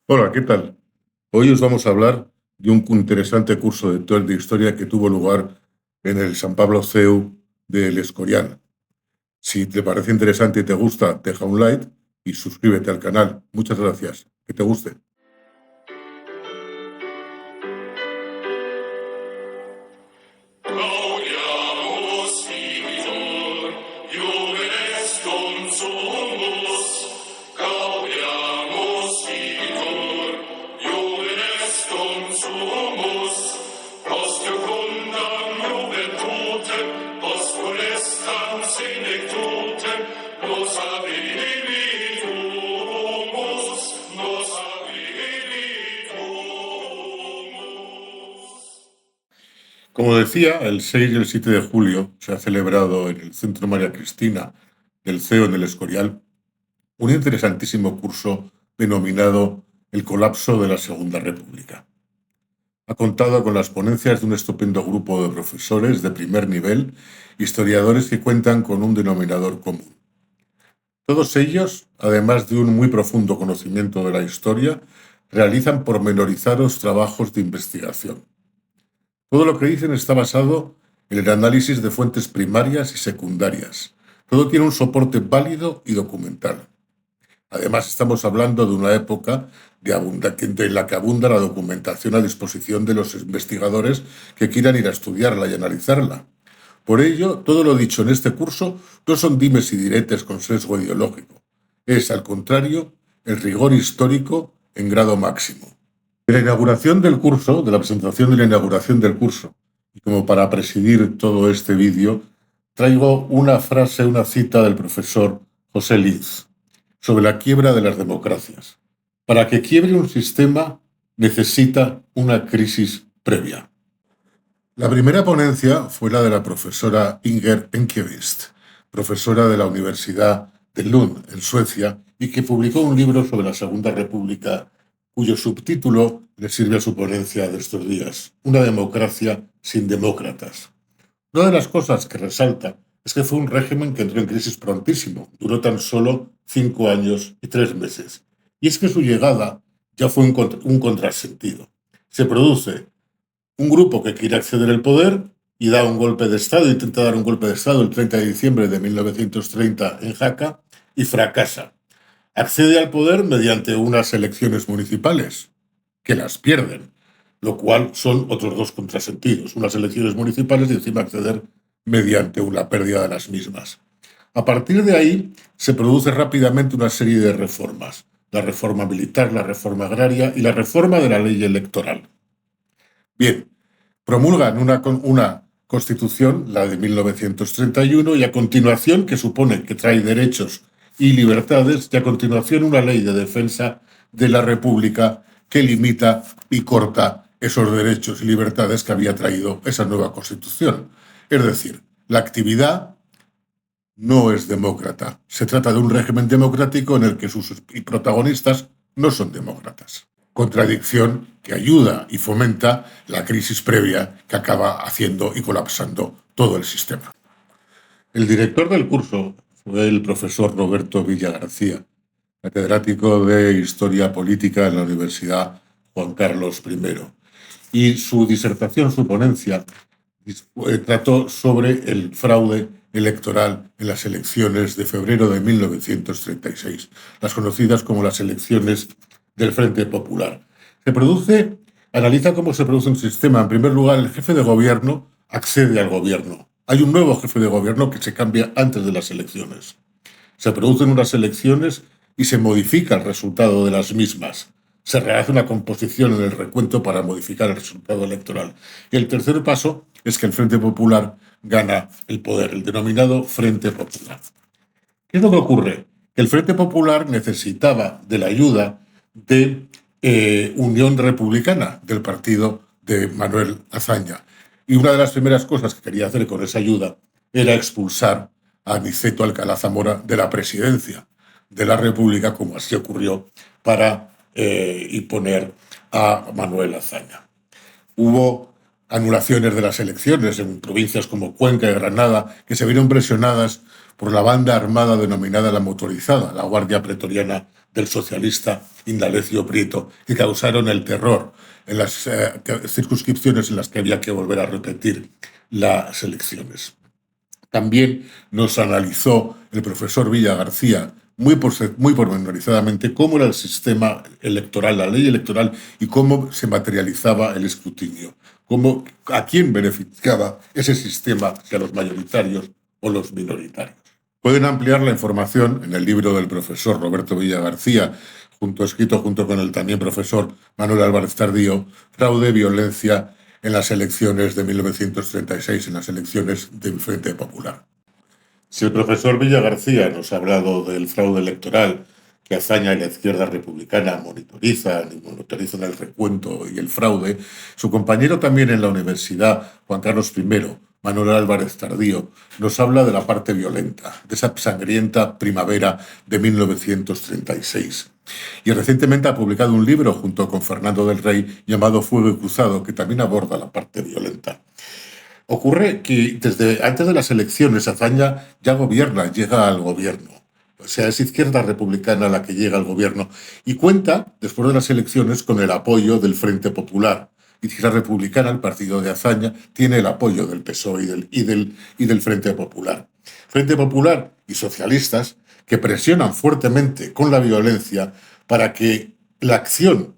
Hola, ¿qué tal? Hoy os vamos a hablar de un interesante curso de historia que tuvo lugar en el San Pablo CEU del Escorial. Si te parece interesante y te gusta, deja un like y suscríbete al canal. Muchas gracias. Que te guste. Gaudiamus igitur, Juvenes consumus. Gaudiamus igitur, Juvenes consumus. Post jucundam juventutem, post funestam senectutem, nos habilitumus, nos habilitumus. Como decía, el 6 y el 7 de julio se ha celebrado en el Centro María Cristina del CEU en el Escorial un interesantísimo curso denominado El colapso de la Segunda República. Ha contado con las ponencias de un estupendo grupo de profesores de primer nivel, historiadores que cuentan con un denominador común. Todos ellos, además de un muy profundo conocimiento de la historia, realizan pormenorizados trabajos de investigación. Todo lo que dicen está basado en el análisis de fuentes primarias y secundarias. Todo tiene un soporte válido y documental. Además, estamos hablando de una época de la que abunda la documentación a disposición de los investigadores que quieran ir a estudiarla y analizarla. Por ello, todo lo dicho en este curso no son dimes y diretes con sesgo ideológico. Es, al contrario, el rigor histórico en grado máximo. De la inauguración del curso, de la presentación de la inauguración del curso, y como para presidir todo este vídeo, traigo una frase, una cita del profesor José Liz sobre la quiebra de las democracias. Para que quiebre un sistema necesita una crisis previa. La primera ponencia fue la de la profesora Inger Enquist, profesora de la Universidad de Lund, en Suecia, y que publicó un libro sobre la Segunda República, cuyo subtítulo le sirve a su ponencia de estos días: Una democracia sin demócratas. Una de las cosas que resalta es que fue un régimen que entró en crisis prontísimo, duró tan solo 5 años y 3 meses. Y es que su llegada ya fue un contrasentido. Se produce un grupo que quiere acceder al poder y da un golpe de Estado, intenta dar un golpe de Estado el 30 de diciembre de 1930 en Jaca y fracasa. Accede al poder mediante unas elecciones municipales, que las pierden, lo cual son otros dos contrasentidos, unas elecciones municipales y encima acceder mediante una pérdida de las mismas. A partir de ahí se produce rápidamente una serie de reformas: la reforma militar, la reforma agraria y la reforma de la ley electoral. Bien, promulgan una constitución, la de 1931, y a continuación, que supone que trae derechos y libertades, y a continuación una ley de defensa de la República que limita y corta esos derechos y libertades que había traído esa nueva constitución. Es decir, la actividad no es demócrata. Se trata de un régimen democrático en el que sus protagonistas no son demócratas. Contradicción que ayuda y fomenta la crisis previa que acaba haciendo y colapsando todo el sistema. El director del curso fue el profesor Roberto Villa García, catedrático de Historia Política en la Universidad Juan Carlos I. Y su disertación, su ponencia, trató sobre el fraude electoral en las elecciones de febrero de 1936, las conocidas como las elecciones del Frente Popular. Analiza cómo se produce un sistema. En primer lugar, el jefe de gobierno accede al gobierno. Hay un nuevo jefe de gobierno que se cambia antes de las elecciones. Se producen unas elecciones y se modifica el resultado de las mismas. Se rehace una composición en el recuento para modificar el resultado electoral. Y el tercer paso es que el Frente Popular gana el poder, el denominado Frente Popular. ¿Qué es lo que ocurre? Que el Frente Popular necesitaba de la ayuda de Unión Republicana, del partido de Manuel Azaña. Y una de las primeras cosas que quería hacer con esa ayuda era expulsar a Aniceto Alcalá Zamora de la presidencia de la República, como así ocurrió, para imponer a Manuel Azaña. Hubo anulaciones de las elecciones en provincias como Cuenca y Granada, que se vieron presionadas por la banda armada denominada la Motorizada, la Guardia Pretoriana del socialista Indalecio Prieto, que causaron el terror en las circunscripciones en las que había que volver a repetir las elecciones. También nos analizó el profesor Villa García muy pormenorizadamente cómo era el sistema electoral, la ley electoral y cómo se materializaba el escrutinio, a quién beneficiaba ese sistema, si a los mayoritarios o los minoritarios. Pueden ampliar la información en el libro del profesor Roberto Villa García, escrito junto con el también profesor Manuel Álvarez Tardío, Fraude, Violencia en las elecciones de 1936, en las elecciones del Frente Popular. Si el profesor Villa García nos ha hablado del fraude electoral que Azaña y la izquierda republicana monitorizan el recuento y el fraude, su compañero también en la universidad, Juan Carlos I, Manuel Álvarez Tardío, nos habla de la parte violenta, de esa sangrienta primavera de 1936. Y recientemente ha publicado un libro junto con Fernando del Rey llamado Fuego y Cruzado, que también aborda la parte violenta. Ocurre que desde antes de las elecciones Azaña ya gobierna, llega al gobierno. O sea, es izquierda republicana la que llega al gobierno y cuenta, después de las elecciones, con el apoyo del Frente Popular. Izquierda Republicana, el partido de Azaña, tiene el apoyo del PSOE y del Frente Popular. Frente Popular y socialistas que presionan fuertemente con la violencia para que la acción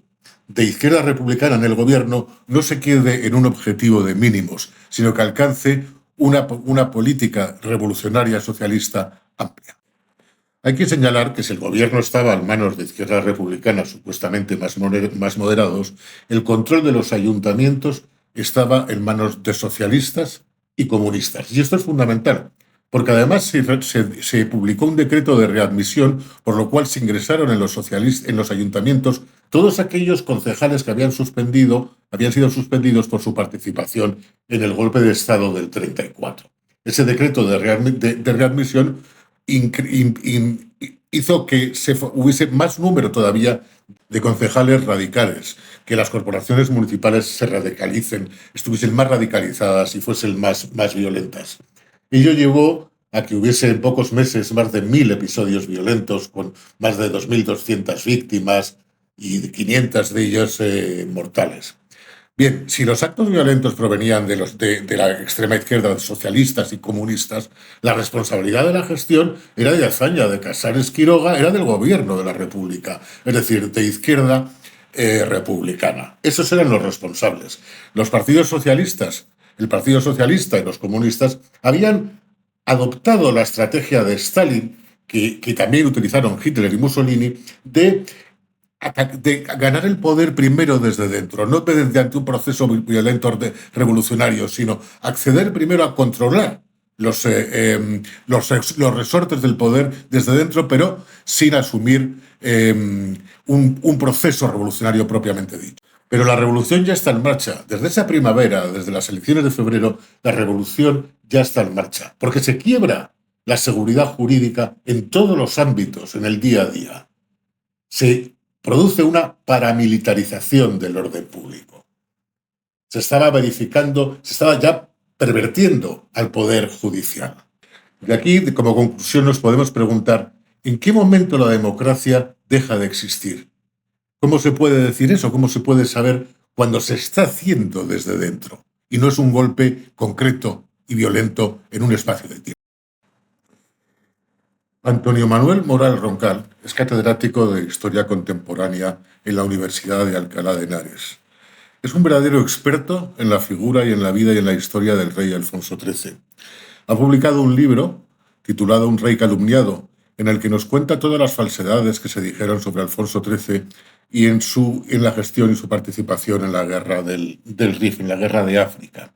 de izquierda republicana en el gobierno no se quede en un objetivo de mínimos, sino que alcance una política revolucionaria socialista amplia. Hay que señalar que si el gobierno estaba en manos de izquierdas republicanas supuestamente más moderados, el control de los ayuntamientos estaba en manos de socialistas y comunistas. Y esto es fundamental, porque además se publicó un decreto de readmisión, por lo cual se ingresaron en los ayuntamientos todos aquellos concejales que habían sido suspendidos por su participación en el golpe de Estado del 34. Ese decreto de readmisión hizo que hubiese más número todavía de concejales radicales, que las corporaciones municipales se radicalicen, estuviesen más radicalizadas y fuesen más violentas. Ello llevó a que hubiese en pocos meses más de 1.000 episodios violentos, con más de 2.200 víctimas y 500 de ellas mortales. Bien, si los actos violentos provenían de la extrema izquierda, socialistas y comunistas, la responsabilidad de la gestión era de Azaña, de Casares Quiroga, era del gobierno de la República, es decir, de izquierda republicana. Esos eran los responsables. Los partidos socialistas, el Partido Socialista y los comunistas, habían adoptado la estrategia de Stalin, que también utilizaron Hitler y Mussolini, de ganar el poder primero desde dentro, no mediante un proceso violento revolucionario, sino acceder primero a controlar los resortes del poder desde dentro, pero sin asumir un proceso revolucionario propiamente dicho. Pero la revolución ya está en marcha. Desde esa primavera, desde las elecciones de febrero, la revolución ya está en marcha, porque se quiebra la seguridad jurídica en todos los ámbitos, en el día a día. Se produce una paramilitarización del orden público. Se estaba ya pervirtiendo al poder judicial. De aquí, como conclusión, nos podemos preguntar ¿en qué momento la democracia deja de existir? ¿Cómo se puede decir eso? ¿Cómo se puede saber cuando se está haciendo desde dentro y no es un golpe concreto y violento en un espacio de tiempo? Antonio Manuel Moral Roncal es catedrático de Historia Contemporánea en la Universidad de Alcalá de Henares. Es un verdadero experto en la figura y en la vida y en la historia del rey Alfonso XIII. Ha publicado un libro titulado Un rey calumniado, en el que nos cuenta todas las falsedades que se dijeron sobre Alfonso XIII y en la gestión y su participación en la guerra del Rif, en la guerra de África.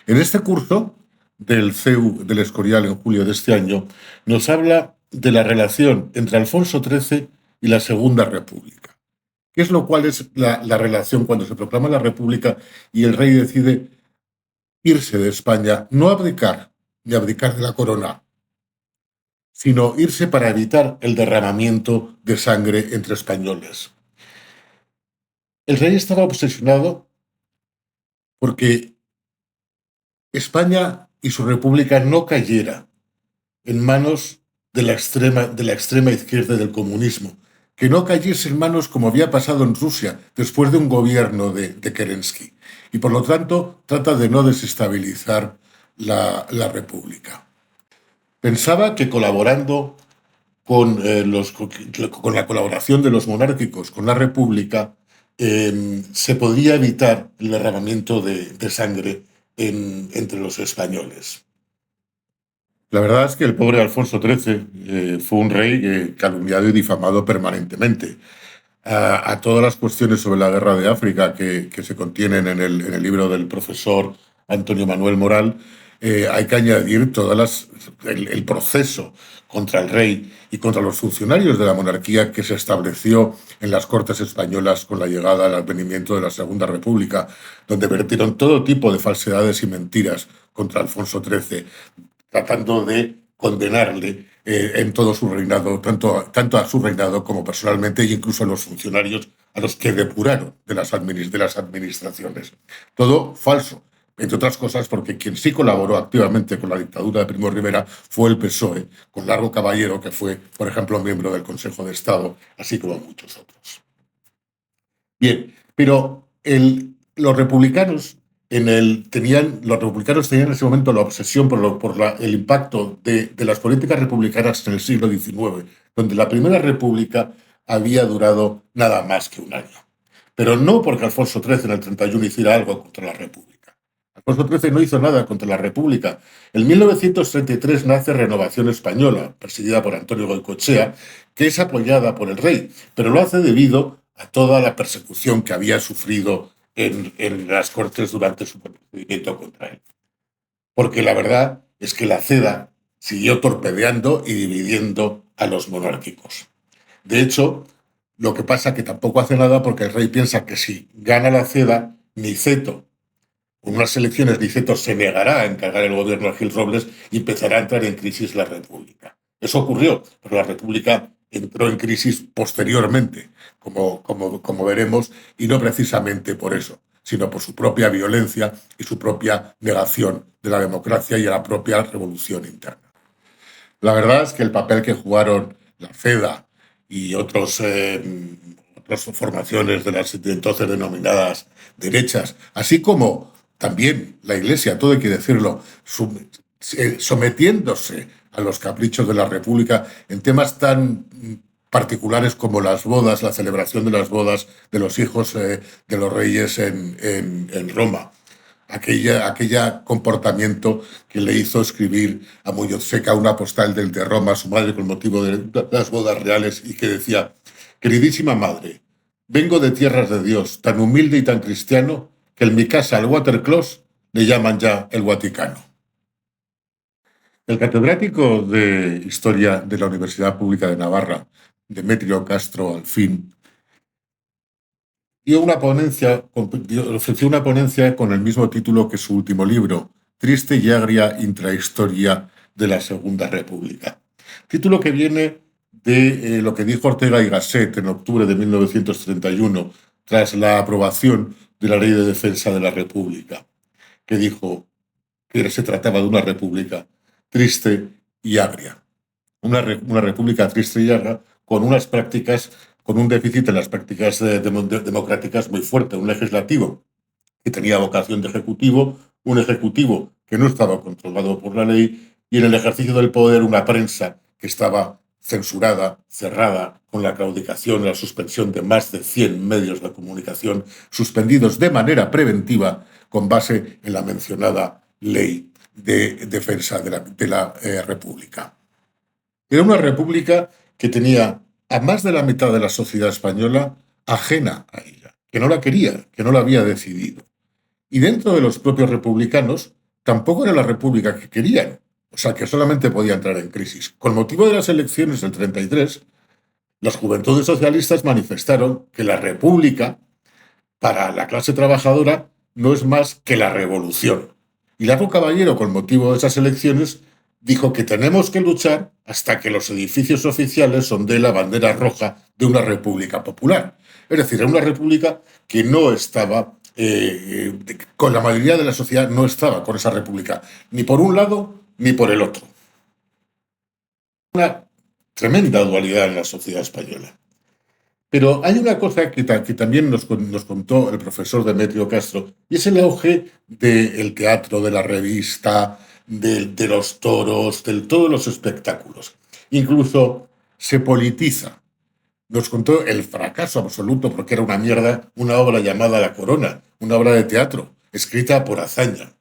En este curso del CEU del Escorial en julio de este año, nos habla de la relación entre Alfonso XIII y la Segunda República. ¿Qué es lo cual es la relación cuando se proclama la República y el rey decide irse de España, no abdicar, ni abdicar de la corona, sino irse para evitar el derramamiento de sangre entre españoles? El rey estaba obsesionado porque España y su república no cayera en manos de la extrema izquierda y del comunismo, que no cayese en manos como había pasado en Rusia después de un gobierno de Kerensky. Y por lo tanto trata de no desestabilizar la República. Pensaba que colaborando con la colaboración de los monárquicos con la República, se podría evitar el derramamiento de sangre entre los españoles. La verdad es que el pobre Alfonso XIII fue un rey calumniado y difamado permanentemente. A todas las cuestiones sobre la guerra de África que se contienen en el libro del profesor Antonio Manuel Moral, hay que añadir el proceso contra el rey y contra los funcionarios de la monarquía que se estableció en las Cortes Españolas con la llegada al advenimiento de la Segunda República, donde vertieron todo tipo de falsedades y mentiras contra Alfonso XIII, tratando de condenarle en todo su reinado, tanto a su reinado como personalmente, e incluso a los funcionarios a los que depuraron de las administraciones. Todo falso, entre otras cosas porque quien sí colaboró activamente con la dictadura de Primo de Rivera fue el PSOE, con Largo Caballero, que fue, por ejemplo, miembro del Consejo de Estado, así como muchos otros. Bien, pero los republicanos los republicanos tenían en ese momento la obsesión por el impacto de las políticas republicanas en el siglo XIX, donde la Primera República había durado nada más que un año. Pero no porque Alfonso XIII en el 31 hiciera algo contra la República. Alfonso XIII no hizo nada contra la República. En 1933 nace Renovación Española, presidida por Antonio Goicoechea, que es apoyada por el rey, pero lo hace debido a toda la persecución que había sufrido en las Cortes durante su procedimiento contra él. Porque la verdad es que la CEDA siguió torpedeando y dividiendo a los monárquicos. De hecho, lo que pasa es que tampoco hace nada porque el rey piensa que si gana la CEDA, Niceto, con unas elecciones, Niceto se negará a encargar el gobierno a Gil Robles y empezará a entrar en crisis la República. Eso ocurrió, pero la República entró en crisis posteriormente, como veremos, y no precisamente por eso, sino por su propia violencia y su propia negación de la democracia y a la propia revolución interna. La verdad es que el papel que jugaron la CEDA y otras formaciones de las entonces denominadas derechas, así como también la Iglesia, todo hay que decirlo, sometiéndose a los caprichos de la República en temas tan particulares como las bodas, la celebración de las bodas de los hijos de los reyes en Roma. Aquella comportamiento que le hizo escribir a Muñoz Seca una postal de Roma a su madre con motivo de las bodas reales y que decía: queridísima madre, vengo de tierras de Dios, tan humilde y tan cristiano que en mi casa al Watercloos le llaman ya el Vaticano. El catedrático de Historia de la Universidad Pública de Navarra, Demetrio Castro Alfín, ofreció una ponencia con el mismo título que su último libro, Triste y agria intrahistoria de la Segunda República. Título que viene de lo que dijo Ortega y Gasset en octubre de 1931, tras la aprobación de la Ley de Defensa de la República, que dijo que se trataba de una república triste y agria. Una república triste y agria con un déficit en las prácticas democráticas muy fuerte, un legislativo que tenía vocación de ejecutivo, un ejecutivo que no estaba controlado por la ley y en el ejercicio del poder una prensa que estaba censurada, cerrada, con la claudicación y la suspensión de más de 100 medios de comunicación suspendidos de manera preventiva con base en la mencionada ley de defensa de la República. Era una república que tenía a más de la mitad de la sociedad española ajena a ella, que no la quería, que no la había decidido. Y dentro de los propios republicanos tampoco era la república que querían, o sea que solamente podía entrar en crisis. Con motivo de las elecciones del 33, las juventudes socialistas manifestaron que la república, para la clase trabajadora, no es más que la revolución. Y Largo Caballero, con motivo de esas elecciones, dijo que tenemos que luchar hasta que los edificios oficiales ondeen la bandera roja de una república popular. Es decir, era una república que no estaba, con la mayoría de la sociedad no estaba con esa república, ni por un lado ni por el otro. Una tremenda dualidad en la sociedad española. Pero hay una cosa que también nos contó el profesor Demetrio Castro, y es el auge del teatro, de la revista, de los toros, de todos los espectáculos. Incluso se politiza. Nos contó el fracaso absoluto, porque era una mierda, una obra llamada La Corona, una obra de teatro, escrita por Azaña.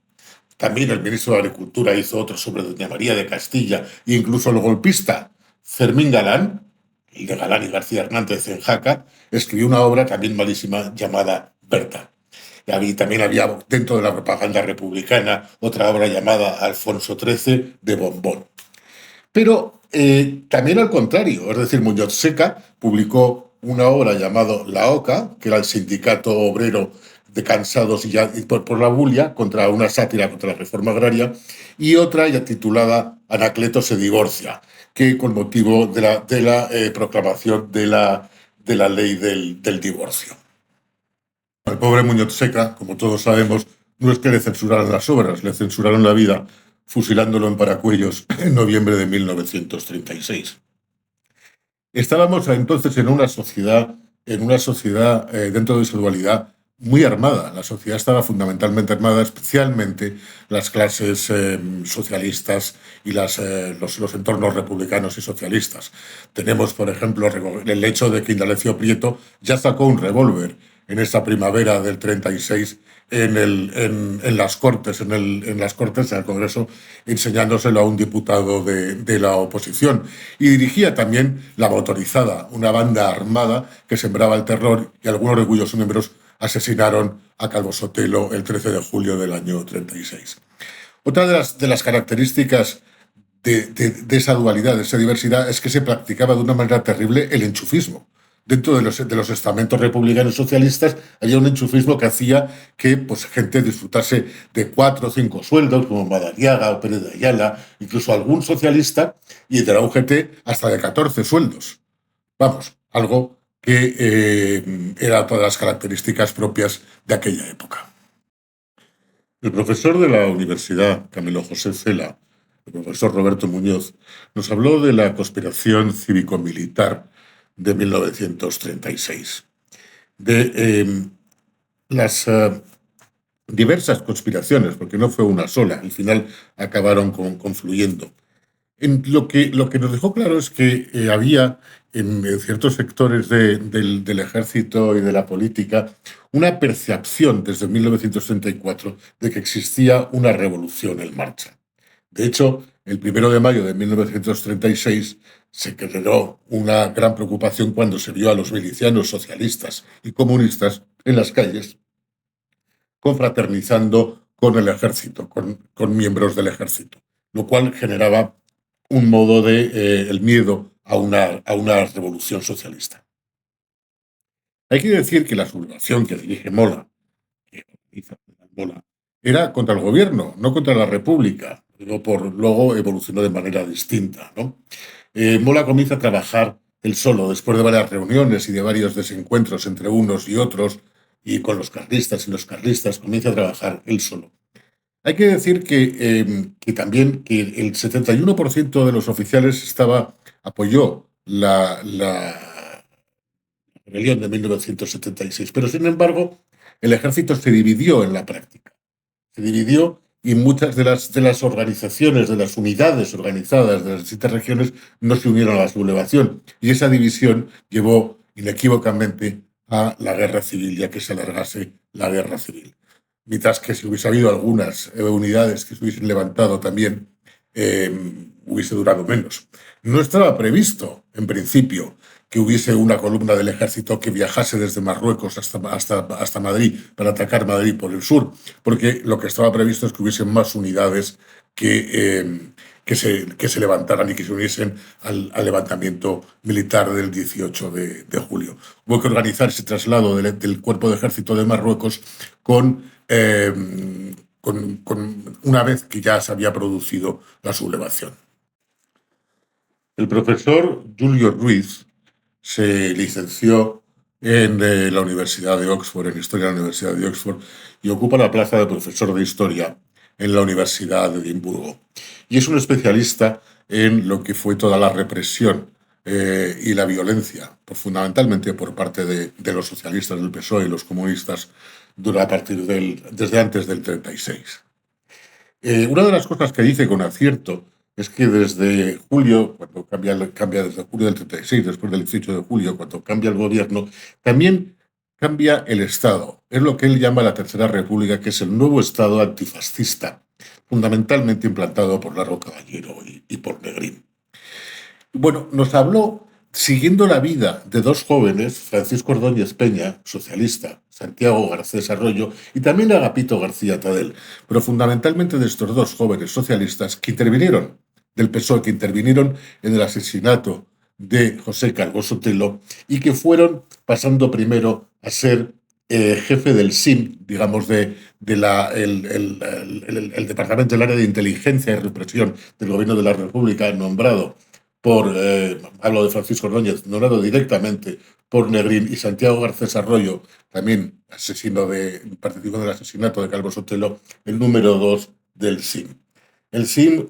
También el ministro de Agricultura hizo otro sobre Doña María de Castilla, e incluso el golpista Fermín Galán, el de Galán y García Hernández en Jaca, escribió una obra también malísima llamada Berta. Y también había dentro de la propaganda republicana otra obra llamada Alfonso XIII de Bombón. Pero también al contrario, es decir, Muñoz Seca publicó una obra llamada La Oca, que era el sindicato obrero de cansados y por la bulia, contra una sátira contra la reforma agraria, y otra ya titulada Anacleto se divorcia, que con motivo de la proclamación de la ley del divorcio. Al pobre Muñoz Seca, como todos sabemos, no es que le censuraran las obras, le censuraron la vida, fusilándolo en Paracuellos en noviembre de 1936. Estábamos entonces en una sociedad dentro de su dualidad muy armada. La sociedad estaba fundamentalmente armada, especialmente las clases socialistas y los entornos republicanos y socialistas. Tenemos, por ejemplo, el hecho de que Indalecio Prieto ya sacó un revólver en esa primavera del 36 en las Cortes, en el Congreso, enseñándoselo a un diputado de la oposición. Y dirigía también la Motorizada, una banda armada que sembraba el terror, y algunos de cuyos miembros asesinaron a Calvo Sotelo el 13 de julio del año 36. Otra de las características de esa dualidad, de esa diversidad, es que se practicaba de una manera terrible el enchufismo. Dentro de los estamentos republicanos socialistas había un enchufismo que hacía que gente disfrutase de 4 o 5 sueldos, como Madariaga o Pérez de Ayala, incluso algún socialista, y de la UGT hasta de 14 sueldos. Vamos, algo que era todas las características propias de aquella época. El profesor de la universidad, Camilo José Cela, el profesor Roberto Muñoz, nos habló de la conspiración cívico-militar de 1936, de las diversas conspiraciones, porque no fue una sola, al final acabaron confluyendo. Lo que nos dejó claro es que había en ciertos sectores del ejército y de la política una percepción desde 1934 de que existía una revolución en marcha. De hecho, el 1 de mayo de 1936 se generó una gran preocupación cuando se vio a los milicianos socialistas y comunistas en las calles confraternizando con el ejército, con miembros del ejército, lo cual generaba un modo el miedo a una revolución socialista. Hay que decir que la sublevación que dirige Mola, era contra el gobierno, no contra la República, pero luego evolucionó de manera distinta, ¿no? Mola comienza a trabajar él solo, después de varias reuniones y de varios desencuentros entre unos y otros, y con los carlistas y los carlistas, comienza a trabajar él solo. Hay que decir que también que el 71% de los oficiales apoyó la rebelión de 1976, pero sin embargo el ejército se dividió en la práctica. Se dividió y muchas de las organizaciones, de las unidades organizadas de las distintas regiones no se unieron a la sublevación, y esa división llevó inequívocamente a la guerra civil, ya que se alargase la guerra civil. Mientras que si hubiese habido algunas unidades que se hubiesen levantado también, hubiese durado menos. No estaba previsto, en principio, que hubiese una columna del ejército que viajase desde Marruecos hasta Madrid para atacar Madrid por el sur, porque lo que estaba previsto es que hubiesen más unidades que se levantaran y que se uniesen al levantamiento militar del 18 de julio. Hubo que organizar ese traslado del cuerpo de ejército de Marruecos una vez que ya se había producido la sublevación. El profesor Julio Ruiz se licenció en la Universidad de Oxford, en Historia de la Universidad de Oxford, y ocupa la plaza de profesor de Historia en la Universidad de Edimburgo. Y es un especialista en lo que fue toda la represión y la violencia, pues fundamentalmente por parte de los socialistas del PSOE y los comunistas, dura a partir desde antes del 36. Una de las cosas que dice con acierto es que desde julio, cuando cambia desde julio del 36, después del 18 de julio, cuando cambia el gobierno, también cambia el Estado. Es lo que él llama la Tercera República, que es el nuevo Estado antifascista, fundamentalmente implantado por Largo Caballero y por Negrín. Bueno, nos habló siguiendo la vida de dos jóvenes, Francisco Ordóñez Peña, socialista, Santiago Garcés Arroyo y también Agapito García Tadel, pero fundamentalmente de estos dos jóvenes socialistas que intervinieron, del PSOE, que intervinieron en el asesinato de José Calvo Sotelo y que fueron pasando primero a ser jefe del SIM, digamos, el Departamento del Área de Inteligencia y Represión del Gobierno de la República, nombrado hablo de Francisco Ordóñez, nombrado directamente por Negrín, y Santiago Garcés Arroyo, también participó del asesinato de Calvo Sotelo, el número 2 del SIM. El SIM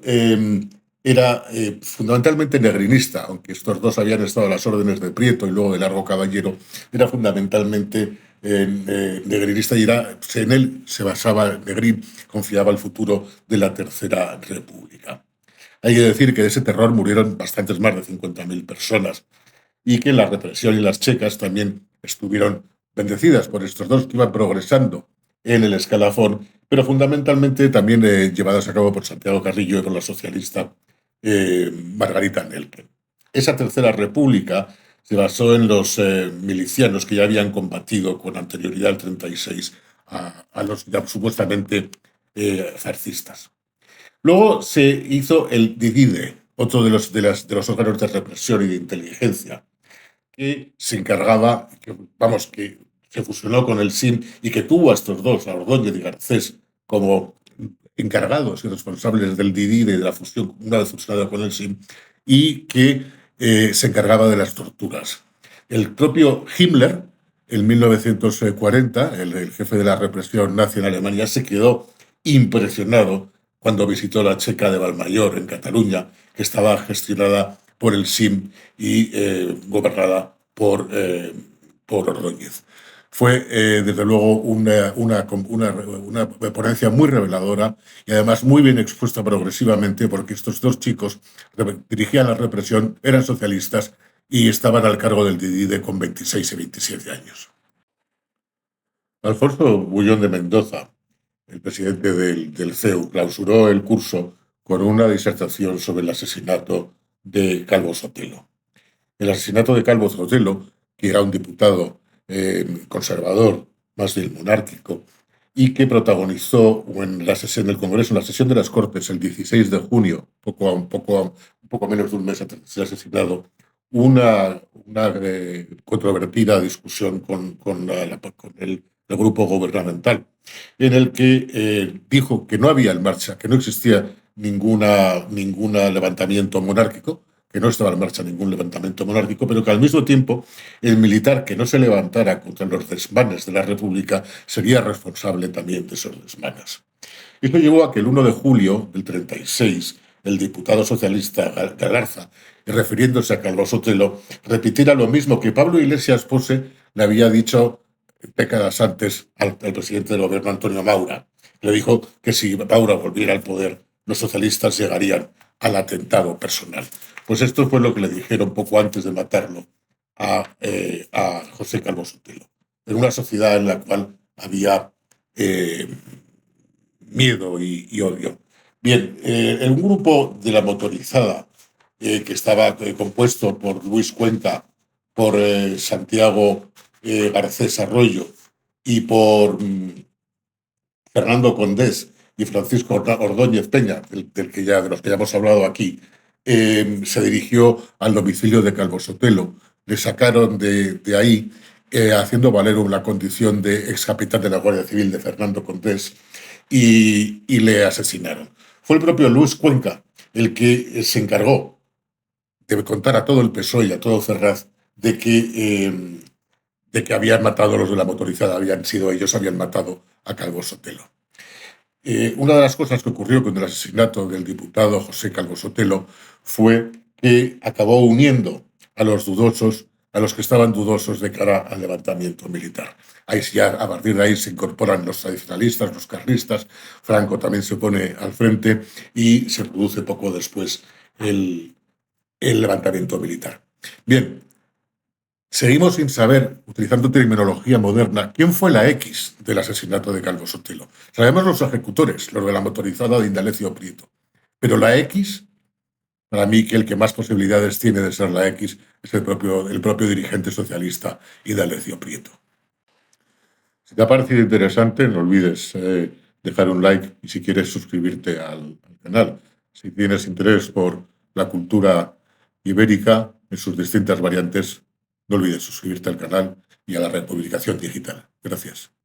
era fundamentalmente negrinista, aunque estos dos habían estado a las órdenes de Prieto y luego de Largo Caballero, era fundamentalmente negrinista y en él se basaba Negrín, confiaba el futuro de la Tercera República. Hay que decir que de ese terror murieron bastantes más de 50.000 personas y que la represión y las checas también estuvieron bendecidas por estos dos que iban progresando en el escalafón, pero fundamentalmente también llevadas a cabo por Santiago Carrillo y por la socialista Margarita Nelken. Esa Tercera República se basó en los milicianos que ya habían combatido con anterioridad al 36 a los ya supuestamente fascistas. Luego se hizo el DIDIDE, otro de los órganos de represión y de inteligencia, que se encargaba, que se fusionó con el SIM y que tuvo a estos dos, a Ordóñez y Garcés, como encargados y responsables del DIDIDE y de la fusión, una vez fusionada con el SIM, y que se encargaba de las torturas. El propio Himmler, en 1940, el jefe de la represión nazi en Alemania, se quedó impresionado cuando visitó la Checa de Valmayor, en Cataluña, que estaba gestionada por el SIM y gobernada por Ordóñez. Fue, desde luego, una ponencia muy reveladora y además muy bien expuesta progresivamente, porque estos dos chicos dirigían la represión, eran socialistas y estaban al cargo del DIDIDE con 26 y 27 años. Alfonso Bullón de Mendoza, el presidente del CEU, clausuró el curso con una disertación sobre el asesinato de Calvo Sotelo. El asesinato de Calvo Sotelo, que era un diputado conservador, más bien monárquico, y que protagonizó en la sesión del Congreso, en la sesión de las Cortes, el 16 de junio, un poco menos de un mes antes de ser asesinado, una controvertida discusión con el grupo gubernamental, en el que dijo que no había en marcha, que no existía ningún levantamiento monárquico, que no estaba en marcha ningún levantamiento monárquico, pero que al mismo tiempo el militar que no se levantara contra los desmanes de la República sería responsable también de esos desmanes. Esto llevó a que el 1 de julio del 36, el diputado socialista Galarza, refiriéndose a Calvo Sotelo, repitiera lo mismo que Pablo Iglesias Pose le había dicho décadas antes al presidente del gobierno, Antonio Maura. Le dijo que si Maura volviera al poder, los socialistas llegarían al atentado personal. Pues esto fue lo que le dijeron poco antes de matarlo a José Calvo Sotelo, en una sociedad en la cual había miedo y odio. Bien, un grupo de la motorizada que estaba compuesto por Luis Cuenca, por Santiago Garcés Arroyo y por Fernando Condés y Francisco Ordóñez Peña, de los que ya hemos hablado aquí, se dirigió al domicilio de Calvo Sotelo. Le sacaron de ahí, haciendo valer la condición de ex capitán de la Guardia Civil de Fernando Condés, y le asesinaron. Fue el propio Luis Cuenca el que se encargó de contar a todo el PSOE y a todo Ferraz de que habían matado a los de la motorizada, habían matado a Calvo Sotelo. Una de las cosas que ocurrió con el asesinato del diputado José Calvo Sotelo fue que acabó uniendo a los dudosos, a los que estaban dudosos de cara al levantamiento militar. Ahí ya, a partir de ahí se incorporan los tradicionalistas, los carlistas, Franco también se pone al frente y se produce poco después el levantamiento militar. Bien, seguimos sin saber, utilizando terminología moderna, quién fue la X del asesinato de Calvo Sotelo. Sabemos los ejecutores, los de la motorizada de Indalecio Prieto, pero la X, para mí que el que más posibilidades tiene de ser la X es el propio dirigente socialista Indalecio Prieto. Si te ha parecido interesante, no olvides dejar un like y si quieres suscribirte al canal. Si tienes interés por la cultura ibérica en sus distintas variantes, no olvides suscribirte al canal y a la Republicación Digital. Gracias.